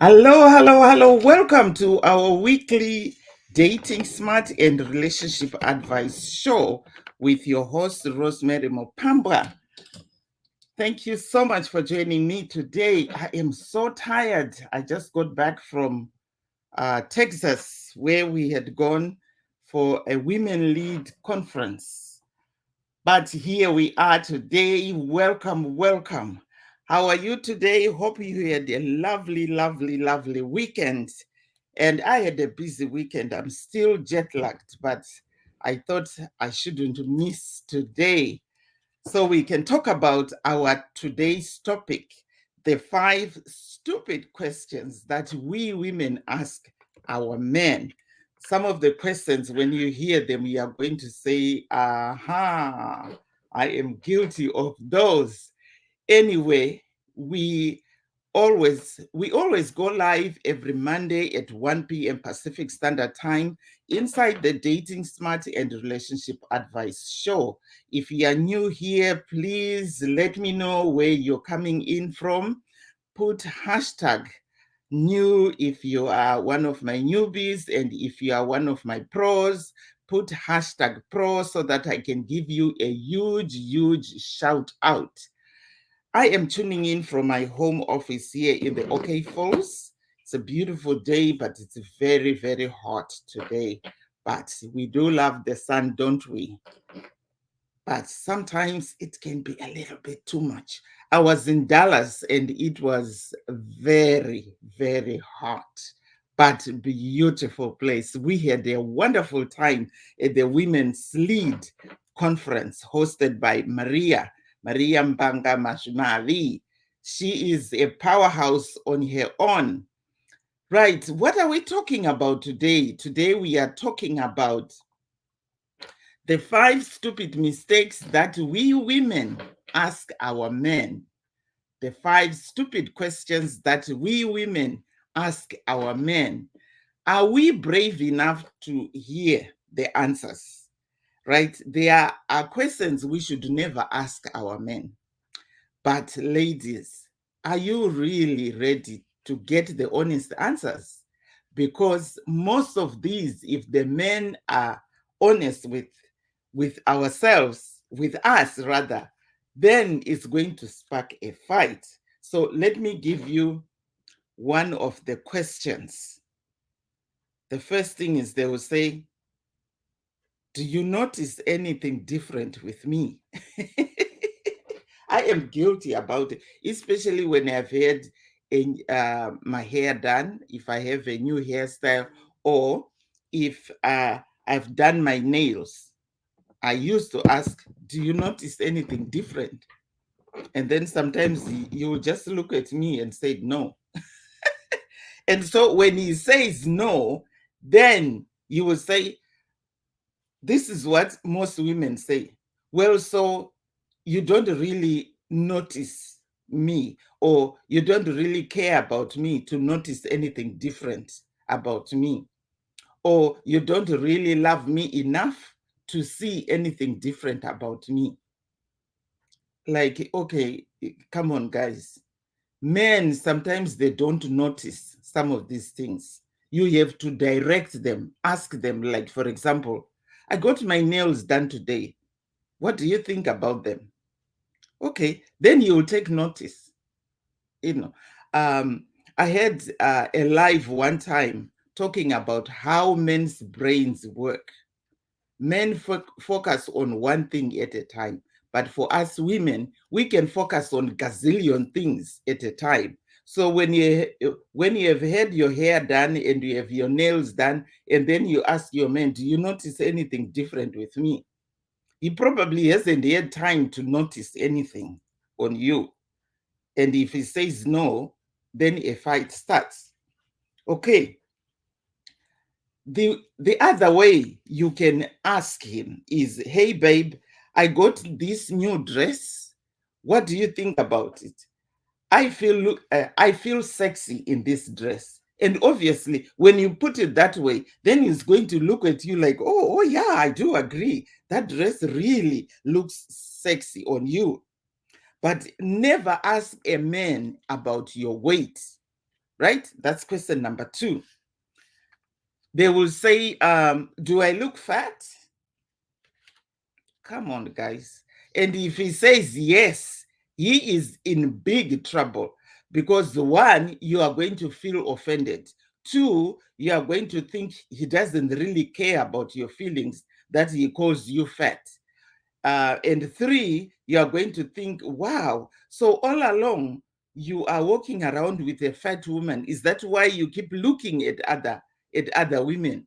Hello, hello, hello. Welcome to our weekly Dating Smart and Relationship Advice show with your host, Rosemary Mopambra. Thank you so much for joining me today. I am so tired. I just got back from Texas, where we had gone for a women lead conference. But here we are today. Welcome, welcome. How are you today? Hope you had a lovely, lovely, lovely weekend. And I had a busy weekend. I'm still jet lagged, but I thought I shouldn't miss today. So we can talk about our today's topic, the 5 stupid questions that we women ask our men. Some of the questions, when you hear them, you are going to say, aha, I am guilty of those. Anyway, we always go live every Monday at 1 p.m. Pacific Standard Time inside the Dating Smart and Relationship Advice show. If you are new here, please let me know where you're coming in from. Put hashtag new if you are one of my newbies, and if you are one of my pros, put hashtag pro so that I can give you a huge, huge shout out. I am tuning in from my home office here in the OK Falls. It's a beautiful day, but it's very, very hot today. But we do love the sun, don't we? But sometimes it can be a little bit too much. I was in Dallas and it was very, very hot, but beautiful place. We had a wonderful time at the Women's Lead conference hosted by Maria Mbanga Mashmali. She is a powerhouse on her own. Right, what are we talking about today? Today we are talking about the 5 stupid mistakes that we women ask our men. The 5 stupid questions that we women ask our men. Are we brave enough to hear the answers? Right? There are questions we should never ask our men. But ladies, are you really ready to get the honest answers? Because most of these, if the men are honest with ourselves, with us rather, then it's going to spark a fight. So let me give you one of the questions. The first thing is they will say, do you notice anything different with me? I am guilty about it, especially when I've had my hair done, if I have a new hairstyle, or if I've done my nails. I used to ask, do you notice anything different? And then sometimes you will just look at me and say no. And so when he says no, then you will say, this is what most women say. Well, so you don't really notice me, or you don't really care about me to notice anything different about me, or you don't really love me enough to see anything different about me. Like, okay, come on, guys. Men, sometimes they don't notice some of these things. You have to direct them, ask them, like, for example, I got my nails done today. What do you think about them? Okay, then you will take notice. You know, um, I had a live one time talking about how men's brains work. Men focus on one thing at a time, but for us women, we can focus on gazillion things at a time. So when you have had your hair done and you have your nails done, and then you ask your man, do you notice anything different with me? He probably hasn't had time to notice anything on you. And if he says no, then a fight starts. Okay. The other way you can ask him is, hey babe, I got this new dress. What do you think about it? I feel sexy in this dress. And obviously, when you put it that way, then he's going to look at you like, oh yeah, I do agree. That dress really looks sexy on you. But never ask a man about your weight. right? That's question number 2. They will say, do I look fat? Come on, guys. And if he says yes, he is in big trouble, because one, you are going to feel offended. Two, you are going to think he doesn't really care about your feelings, that he calls you fat. And three, you are going to think, wow, so all along you are walking around with a fat woman. Is that why you keep looking at other women?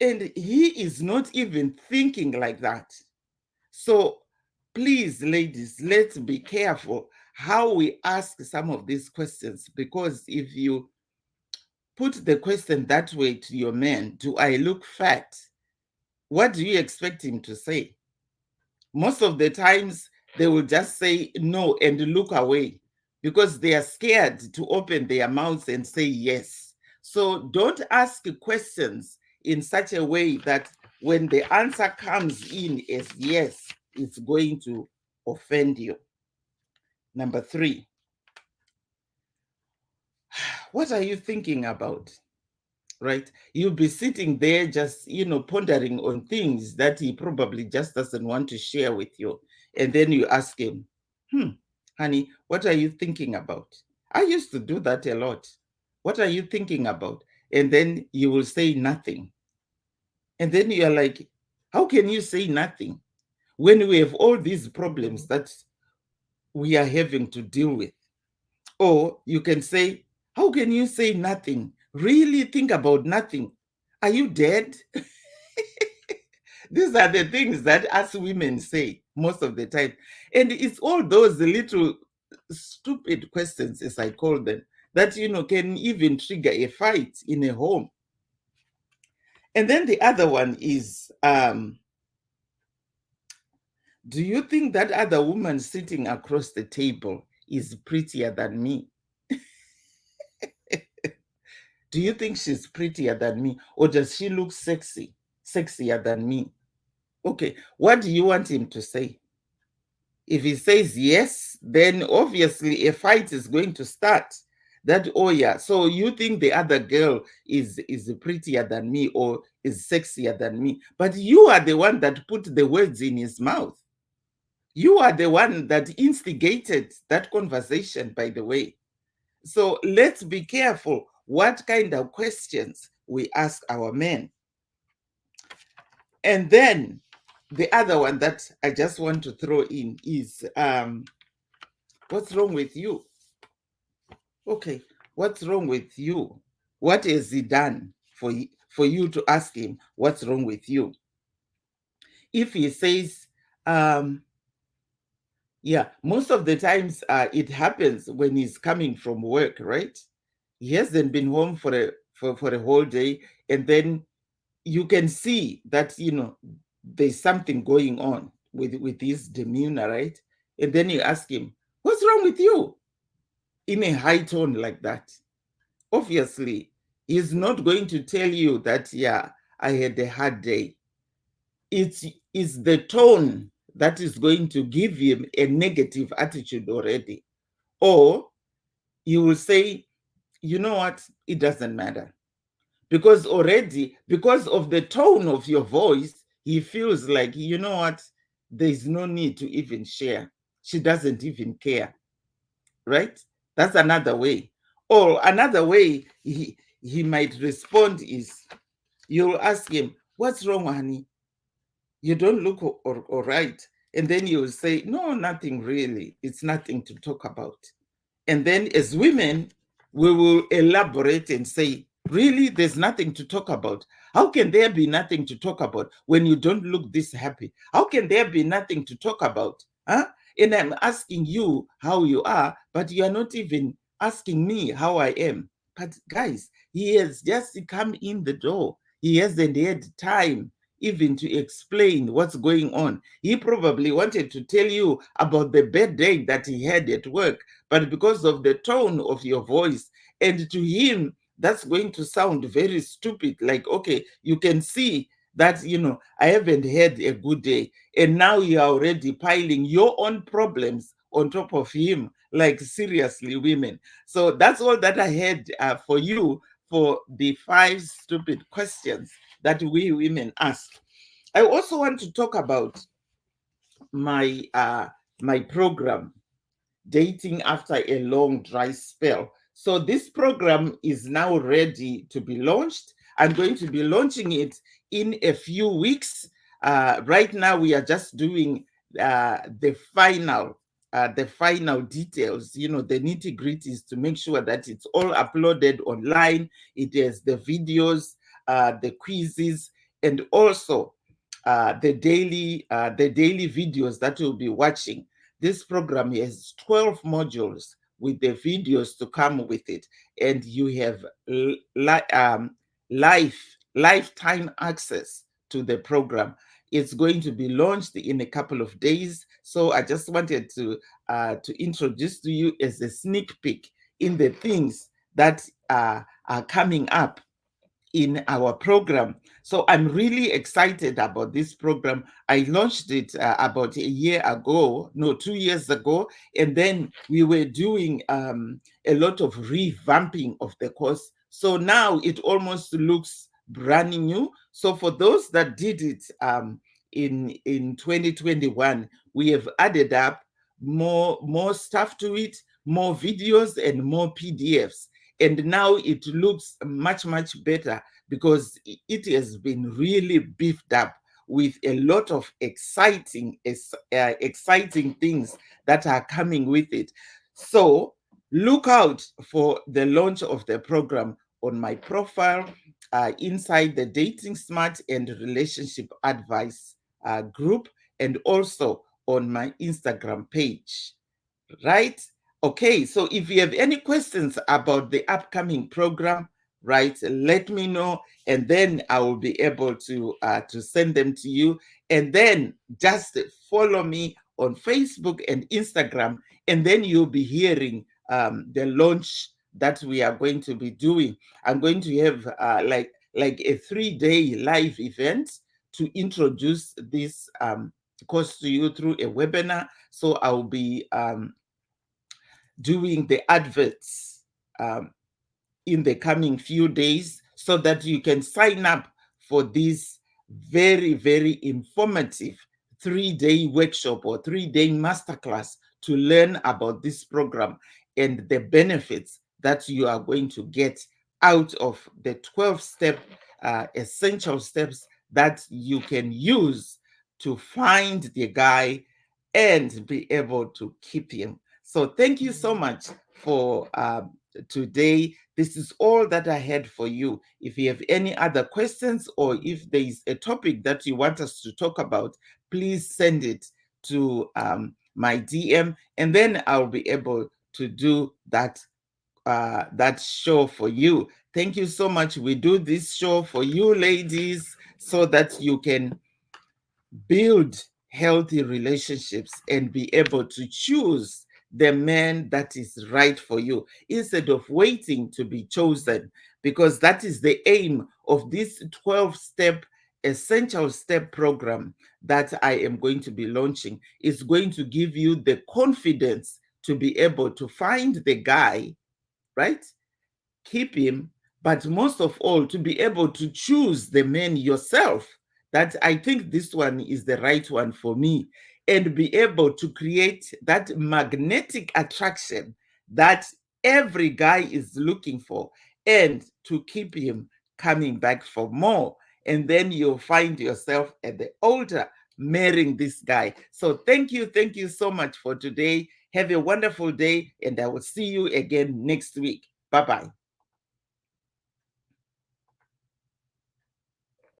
And he is not even thinking like that. So please, ladies, let's be careful how we ask some of these questions, because if you put the question that way to your man, do I look fat? What do you expect him to say? Most of the times they will just say no and look away, because they are scared to open their mouths and say yes. So don't ask questions in such a way that when the answer comes in as yes, it's going to offend you. Number 3, what are you thinking about? Right? You'll be sitting there just, pondering on things that he probably just doesn't want to share with you. And then you ask him, honey, what are you thinking about? I used to do that a lot. What are you thinking about? And then you will say nothing. And then you're like, how can you say nothing when we have all these problems that we are having to deal with? Or you can say, how can you say nothing? Really think about nothing? Are you dead? These are the things that us women say most of the time. And it's all those little stupid questions, as I call them, that, can even trigger a fight in a home. And then the other one is, do you think that other woman sitting across the table is prettier than me? Do you think she's prettier than me? Or does she look sexier than me? Okay, what do you want him to say? If he says yes, then obviously a fight is going to start. That, oh yeah, so you think the other girl is prettier than me or is sexier than me, but you are the one that put the words in his mouth. You are the one that instigated that conversation, by the way. So let's be careful what kind of questions we ask our men. And then the other one that I just want to throw in is, what's wrong with you? Okay, what's wrong with you? What has he done for you to ask him what's wrong with you? If he says, yeah, most of the times it happens when he's coming from work, right? He hasn't been home for a whole day, and then you can see that there's something going on with his demeanor, right? And then you ask him, what's wrong with you, in a high tone like that. Obviously, he's not going to tell you that, yeah, I had a hard day. It's the tone that is going to give him a negative attitude already. Or you will say, you know what, it doesn't matter. Because already, because of the tone of your voice, he feels like, you know what, there's no need to even share. She doesn't even care, right? That's another way. Or another way he might respond is, you'll ask him, what's wrong, honey? You don't look all right. And then you'll say, no, nothing really. It's nothing to talk about. And then as women, we will elaborate and say, really, there's nothing to talk about. How can there be nothing to talk about when you don't look this happy? How can there be nothing to talk about? Huh? And I'm asking you how you are, but you are not even asking me how I am. But guys, he has just come in the door. He hasn't had time even to explain what's going on. He probably wanted to tell you about the bad day that he had at work, but because of the tone of your voice, and to him, that's going to sound very stupid. Like, okay, you can see that, I haven't had a good day. And now you are already piling your own problems on top of him. Like, seriously, women. So that's all that I had for you for the 5 stupid questions that we women ask. I also want to talk about my my program, Dating After a Long Dry Spell. So this program is now ready to be launched. I'm going to be launching it in a few weeks. Right now, we are just doing the final details, the nitty gritties, to make sure that it's all uploaded online. It has the videos, the quizzes, and also the daily videos that you'll be watching. This program has 12 modules with the videos to come with it, and you have lifetime access to the program. It's going to be launched in a couple of days, so I just wanted to introduce to you as a sneak peek in the things that are coming up in our program. So I'm really excited about this program. I launched it about a year ago, no, 2 years ago, and then we were doing a lot of revamping of the course. So now it almost looks brand new. So for those that did it in 2021, we have added up more stuff to it, more videos and more PDFs. And now it looks much better because it has been really beefed up with a lot of exciting things that are coming with it. So look out for the launch of the program on my profile inside the Dating Smart and Relationship Advice group, and also on my Instagram page. Right? Okay, so if you have any questions about the upcoming program, right, let me know, and then I will be able to send them to you. And then just follow me on Facebook and Instagram, and then you'll be hearing the launch that we are going to be doing. I'm going to have like a 3-day live event to introduce this course to you through a webinar. So I'll be doing the adverts in the coming few days, so that you can sign up for this very informative 3-day workshop or 3-day masterclass to learn about this program and the benefits that you are going to get out of the 12-step essential steps that you can use to find the guy and be able to keep him. So thank you so much for today. This is all that I had for you. If you have any other questions, or if there is a topic that you want us to talk about, please send it to my DM, and then I'll be able to do that show for you. Thank you so much. We do this show for you ladies so that you can build healthy relationships and be able to choose the man that is right for you instead of waiting to be chosen, because that is the aim of this 12-step essential step program that I am going to be launching. It's going to give you the confidence to be able to find the guy, right? Keep him, but most of all, to be able to choose the man yourself, that I think this one is the right one for me, and be able to create that magnetic attraction that every guy is looking for, and to keep him coming back for more. And then you'll find yourself at the altar marrying this guy. So thank you so much for today. Have a wonderful day, and I will see you again next week. Bye-bye.